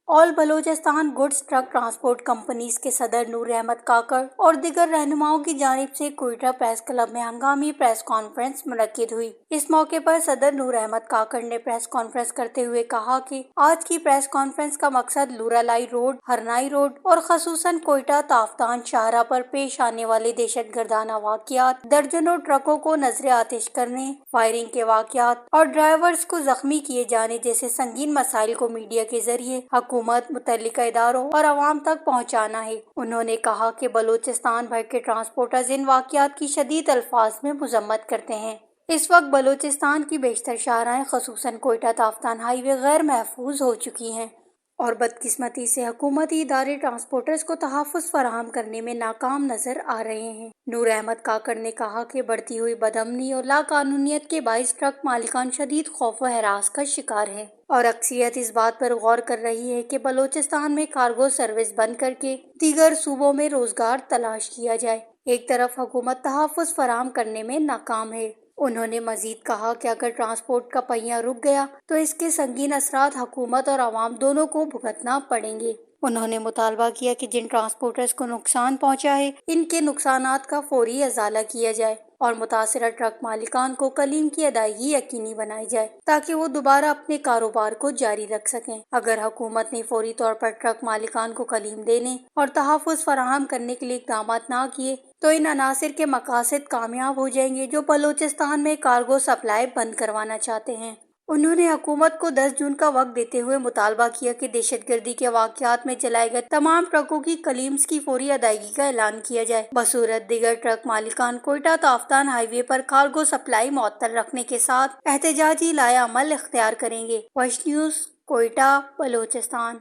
All Balochistan goods truck transport companies के सदर नूर अहमद काकड़ और दीगर रहनुमाओं की जानिब से कोयटा प्रेस क्लब में हंगामी प्रेस कॉन्फ्रेंस मुनक्किद हुई। इस मौके पर सदर नूर अहमद काकड़ ने प्रेस कॉन्फ्रेंस करते हुए कहा कि आज की प्रेस कॉन्फ्रेंस का मकसद लूरालाई रोड, हरनाई रोड और खसूसन कोयटा ताफ्तान शाहरा पर पेश आने वाले दहशतगर्दाना वाक़यात, दर्जनों ट्रकों को नजर आतिश करने, फायरिंग के वाक़यात और ड्राइवर्स को जख्मी किए जाने जैसे संगीन मसाइल को मीडिया के जरिए हुकूमत, मुतल्लिका इदारों और अवाम तक पहुँचाना है। उन्होंने कहा कि बलोचिस्तान भर के ट्रांसपोर्टर्स इन वाक़यात की शदीद अल्फाज में मजम्मत करते हैं। इस वक्त बलोचिस्तान की बेशतर शाहराएं खसूसन कोयटा ताफ्तान हाईवे गैर महफूज हो चुकी हैं और बदकिस्मती से हुकूमती इदारे ट्रांसपोर्टर्स को तहफ़्फ़ुज़ फराहम करने में नाकाम नजर आ रहे हैं। नूर अहमद काकड़ ने कहा कि बढ़ती हुई बदअमनी और लाकानूनियत के बाइस ट्रक मालिकान शदीद खौफ व हरास का शिकार है और अक्सरियत इस बात पर गौर कर रही है कि बलोचिस्तान में कार्गो सर्विस बंद करके दीगर सूबों में रोजगार तलाश किया जाए। एक तरफ हुकूमत तहफ़्फ़ुज़ फराहम करने में नाकाम है। उन्होंने मजीद कहा कि अगर ट्रांसपोर्ट का पहिया रुक गया तो इसके संगीन असरात हुकूमत और आवाम दोनों को भुगतना पड़ेंगे। उन्होंने मुतालबा किया कि जिन ट्रांसपोर्टर्स को नुकसान पहुंचा है, इनके नुकसानात का फौरी अजाला किया जाए और मुतासिरा ट्रक मालिकान को कलीम की अदायगी यकीनी बनाई जाए ताकि वो दोबारा अपने कारोबार को जारी रख सकें। अगर हुकूमत ने फौरी तौर पर ट्रक मालिकान को कलीम देने और तहफ़्फ़ुज़ फराहम करने के लिए इक़दाम ना किए तो इन अनासिर के मकासद कामयाब हो जाएंगे जो बलोचिस्तान में कार्गो सप्लाई बंद करवाना चाहते हैं। उन्होंने हुकूमत को 10 जून का वक्त देते हुए मुतालबा किया कि दहशतगर्दी के वाक़यात में जलाए गए तमाम ट्रकों की कलीम्स की फौरी अदायगी का ऐलान किया जाए। बसूरत दीगर ट्रक मालिकान कोयटा ताफ्तान हाईवे पर कार्गो सप्लाई मुअत्तल रखने के साथ एहतजाजी लाया अमल इख्तियार करेंगे। वश न्यूज़, कोयटा, बलोचिस्तान।